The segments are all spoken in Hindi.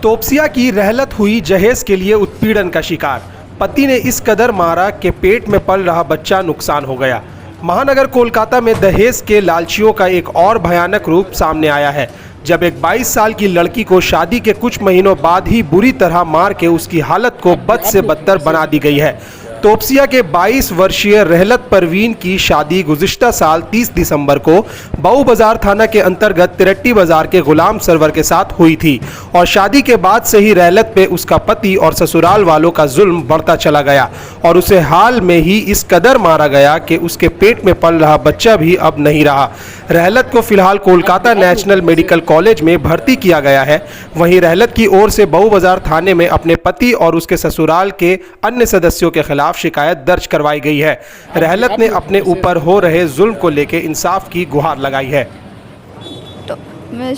तोपसिया की रहलत हुई जहेज के लिए उत्पीड़न का शिकार। पति ने इस कदर मारा कि पेट में पल रहा बच्चा नुकसान हो गया। महानगर कोलकाता में दहेज के लालचियों का एक और भयानक रूप सामने आया है, जब एक 22 साल की लड़की को शादी के कुछ महीनों बाद ही बुरी तरह मार के उसकी हालत को बद से बदतर बना दी गई है। तोपसिया के 22 वर्षीय रहलत परवीन की शादी गुज़िश्ता साल 30 दिसंबर को बाऊ बाजार थाना के अंतर्गत तिरट्टी बाजार के गुलाम सरवर के साथ हुई थी और शादी के बाद से ही रहलत पे उसका पति और ससुराल वालों का जुल्म बढ़ता चला गया और उसे हाल में ही इस कदर मारा गया कि उसके पेट में पल रहा बच्चा भी अब नहीं रहा। रहलत को फिलहाल कोलकाता नेशनल मेडिकल कॉलेज में भर्ती किया गया है। वहीं रहलत की ओर से बाऊ बाजार थाने में अपने पति और उसके ससुराल के अन्य सदस्यों के खिलाफ शिकायत दर्ज करवाई गई है। रहलत ने अपने ऊपर हो रहे जुल्म को लेकर इंसाफ की गुहार लगाई है। तो मैं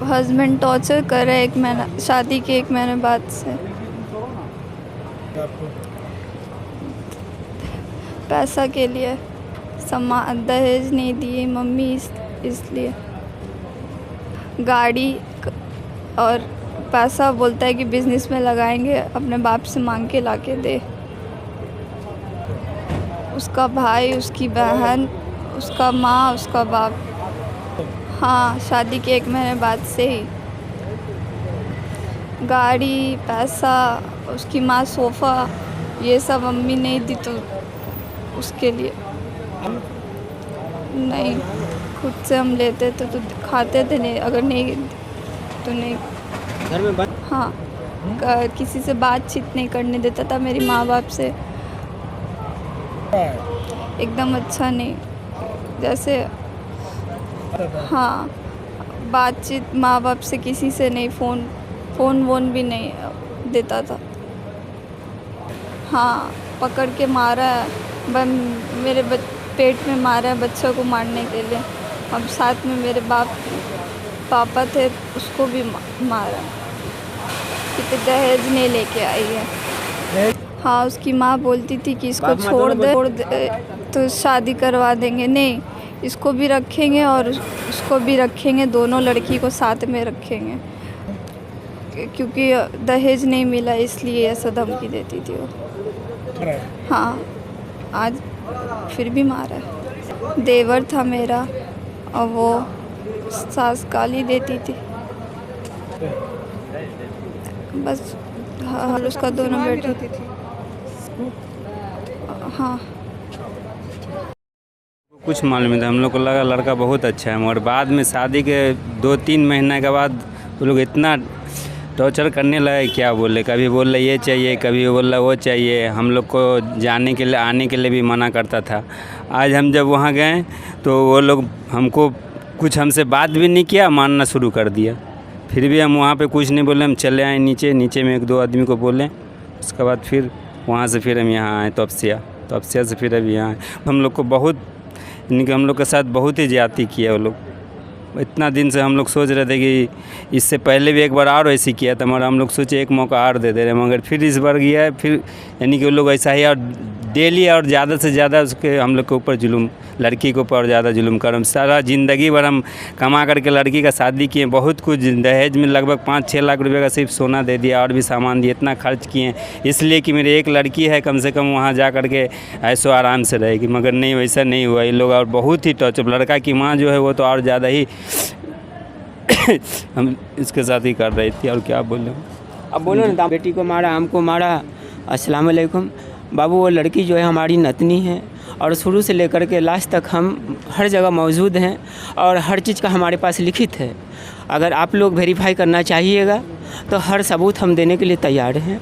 हस्बैंड टॉर्चर कर रहे 1 महीना शादी के 1 महीने बाद से। पैसा के लिए सामान दहेज नहीं दिए मम्मी, इसलिए गाड़ी और पैसा बोलता है कि बिजनेस में लगाएंगे, अपने बाप से मांग के लाके दे। उसका भाई, उसकी बहन, उसका माँ, उसका बाप। हाँ, शादी के 1 महीने बाद से ही गाड़ी, पैसा, उसकी माँ सोफ़ा, ये सब मम्मी नहीं दी तो उसके लिए नहीं, खुद से हम लेते थे तो खाते थे, नहीं अगर नहीं तो नहीं। घर में हाँ, किसी से बातचीत नहीं करने देता था मेरी माँ बाप से, एकदम अच्छा नहीं। जैसे हाँ, बातचीत माँ बाप से किसी से नहीं, फ़ोन भी नहीं देता था। हाँ, पकड़ के मारा है, मेरे पेट में मारा है बच्चों को मारने के लिए। अब साथ में मेरे पापा थे, उसको भी मारा कि दहेज नहीं लेके आई है। हाँ, उसकी माँ बोलती थी कि इसको छोड़ दे तो शादी करवा देंगे। नहीं, इसको भी रखेंगे और उसको भी रखेंगे, दोनों लड़की को साथ में रखेंगे, क्योंकि दहेज नहीं मिला इसलिए ऐसा धमकी देती थी वो। हाँ, आज फिर भी मारा है। देवर था मेरा और वो सास गाली देती थी। बस हाँ, उसका दोनों बेटे। हाँ, कुछ मालूम नहीं था, हम लोग को लगा लड़का बहुत अच्छा है, मगर बाद में शादी के 2-3 महीने के बाद वो लोग इतना टॉर्चर करने लगे, क्या बोले, कभी बोल रहे ये चाहिए, कभी बोल रहा वो चाहिए। हम लोग को जाने के लिए, आने के लिए भी मना करता था। आज हम जब वहाँ गए तो वो लोग हमको कुछ हमसे बात भी नहीं किया, मानना शुरू कर दिया। फिर भी हम वहाँ पे कुछ नहीं बोले, हम चले आए नीचे में 1-2 आदमी को बोले। उसके बाद फिर वहाँ से फिर हम यहाँ आए तोपसिया से फिर अभी यहाँ आए। हम लोग को बहुत, यानी कि हम लोग के साथ बहुत ही ज़्यादती किया वो लोग। इतना दिन से हम लोग सोच रहे थे कि इससे पहले भी एक बार और ऐसे किया था, मगर हम लोग सोचे एक मौका और दे दे रहे, मगर फिर इस बार गया है। फिर यानी कि वो लोग ऐसा ही और डेली और ज़्यादा से ज़्यादा उसके हम लोग के ऊपर जुल्म, लड़की के ऊपर ज़्यादा जुल्म कर। हम सारा ज़िंदगी भर हम कमा करके लड़की का शादी किए, बहुत कुछ दहेज में लगभग 5-6 लाख रुपए का सिर्फ सोना दे दिया और भी सामान दिए, इतना खर्च किए इसलिए कि मेरी एक लड़की है, कम से कम वहाँ जा कर के ऐसो आराम से रहेगी। मगर नहीं, वैसा नहीं हुआ। ये लोग और बहुत ही टॉर्चर, लड़का की माँ जो है वो तो और ज़्यादा ही हम इसके साथ ही कर रही थी। और क्या बोले, अब बोलो ना, बेटी को मारा, हमको मारा। अस्सलाम वालेकुम बाबू, वो लड़की जो है हमारी नतनी है और शुरू से लेकर के लास्ट तक हम हर जगह मौजूद हैं और हर चीज़ का हमारे पास लिखित है। अगर आप लोग वेरीफाई करना चाहिएगा तो हर सबूत हम देने के लिए तैयार हैं।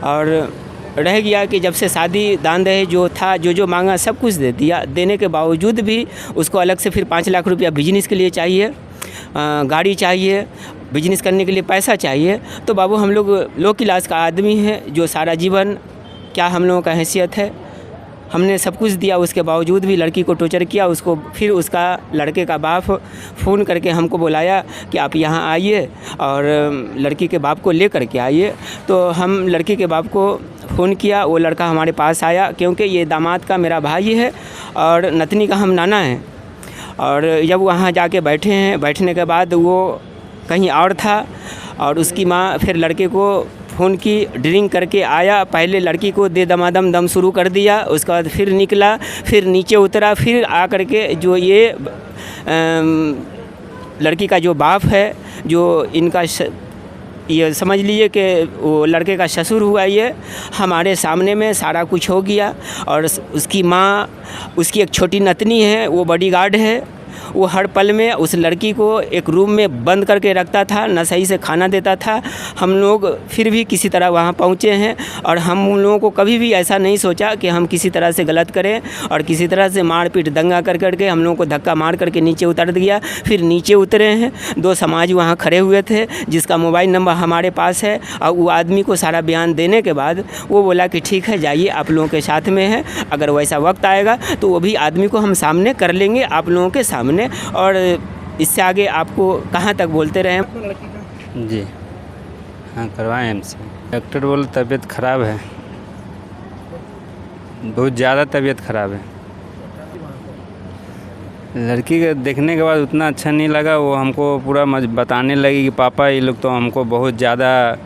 और रह गया कि जब से शादी दान दहेज जो था, जो मांगा सब कुछ दे दिया, देने के बावजूद भी उसको अलग से फिर 5 लाख रुपया बिजनेस के लिए चाहिए, गाड़ी चाहिए, बिजनेस करने के लिए पैसा चाहिए। तो बाबू, हम लोग लो क्लास का आदमी है, जो सारा जीवन क्या हम लोगों का हैसियत है, हमने सब कुछ दिया, उसके बावजूद भी लड़की को टॉर्चर किया। उसको फिर उसका लड़के का बाप फ़ोन करके हमको बुलाया कि आप यहाँ आइए और लड़की के बाप को ले करके आइए। तो हम लड़की के बाप को फ़ोन किया, वो लड़का हमारे पास आया, क्योंकि ये दामाद का मेरा भाई है और नतनी का हम नाना है। और जब वहाँ जाके बैठे हैं, बैठने के बाद वो कहीं और था और उसकी माँ फिर लड़के को फ़ोन की, ड्रिंक करके आया, पहले लड़की को दे दमादम दम शुरू कर दिया, उसके बाद फिर निकला, फिर नीचे उतरा, फिर आकर के जो ये लड़की का जो बाप है, जो इनका ये समझ लीजिए कि वो लड़के का ससुर हुआ, ये हमारे सामने में सारा कुछ हो गया। और उसकी माँ, उसकी एक छोटी नतनी है, वो बॉडीगार्ड है, वो हर पल में उस लड़की को एक रूम में बंद करके रखता था, न सही से खाना देता था। हम लोग फिर भी किसी तरह वहाँ पहुँचे हैं और हम उन लोगों को कभी भी ऐसा नहीं सोचा कि हम किसी तरह से गलत करें, और किसी तरह से मारपीट दंगा कर करके हम लोगों को धक्का मार करके नीचे उतार दिया। फिर नीचे उतरे हैं, 2 समाज वहाँ खड़े हुए थे, जिसका मोबाइल नंबर हमारे पास है, और वो आदमी को सारा बयान देने के बाद वो बोला कि ठीक है, जाइए, आप लोगों के साथ में है, अगर वैसा वक्त आएगा तो वो भी आदमी को हम सामने कर लेंगे, आप लोगों के सामने। और इससे आगे आपको कहाँ तक बोलते रहे? जी हाँ, करवाएं हमसे। डॉक्टर बोले तबीयत ख़राब है, बहुत ज़्यादा तबीयत ख़राब है। लड़की के देखने के बाद उतना अच्छा नहीं लगा, वो हमको पूरा बताने लगी कि पापा ये लोग तो हमको बहुत ज़्यादा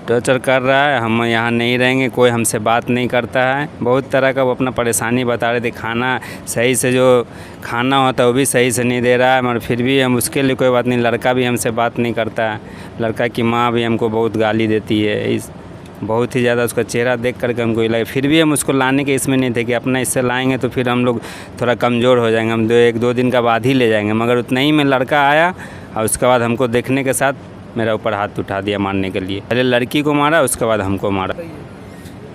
टॉर्चर कर रहा है, हम यहाँ नहीं रहेंगे, कोई हमसे बात नहीं करता है। बहुत तरह का वो अपना परेशानी बता रहे थे, खाना सही से जो खाना होता है वो भी सही से नहीं दे रहा है, मगर फिर भी हम उसके लिए कोई बात नहीं। लड़का भी हमसे बात नहीं करता है, लड़का की माँ भी हमको बहुत गाली देती है, इस बहुत ही ज़्यादा उसका चेहरा देख करके हमको ये लगे। फिर भी हम उसको लाने के इसमें नहीं थे कि अपना इससे लाएंगे तो फिर हम लोग थोड़ा कमज़ोर हो जाएंगे, हम 1-2 दिन का बाद ही ले जाएंगे। मगर उतना ही में लड़का आया और उसके बाद हमको देखने के साथ मेरा ऊपर हाथ उठा दिया मारने के लिए। पहले लड़की को मारा, उसके बाद हमको मारा।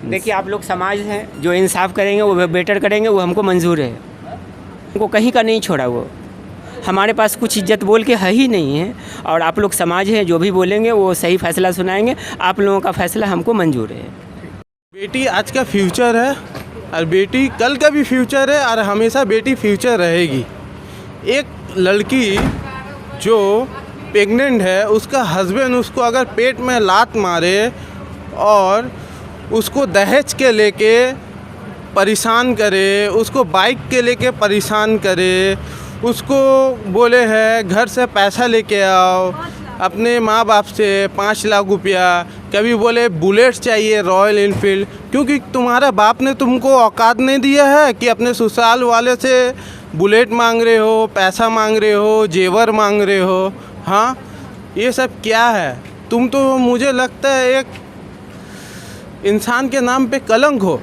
देखिए, आप लोग समाज हैं, जो इंसाफ करेंगे वो बेटर करेंगे, वो हमको मंजूर है। हमको कहीं का नहीं छोड़ा, वो हमारे पास कुछ इज्जत बोल के है ही नहीं है। और आप लोग समाज हैं, जो भी बोलेंगे वो सही फैसला सुनाएंगे, आप लोगों का फैसला हमको मंजूर है। बेटी आज का फ्यूचर है और बेटी कल का भी फ्यूचर है, और हमेशा बेटी फ्यूचर रहेगी। एक लड़की जो प्रेग्नेंट है, उसका हस्बैंड उसको अगर पेट में लात मारे और उसको दहेज के लेके परेशान करे, उसको बाइक के लेके परेशान करे, उसको बोले है घर से पैसा लेके आओ अपने माँ बाप से 5 लाख रुपया, कभी बोले बुलेट चाहिए रॉयल इनफील्ड, क्योंकि तुम्हारा बाप ने तुमको औकात नहीं दिया है कि अपने ससुराल वाले से बुलेट मांग रहे हो, पैसा मांग रहे हो, जेवर मांग रहे हो। हाँ, ये सब क्या है? तुम तो, मुझे लगता है, एक इंसान के नाम पे कलंक हो।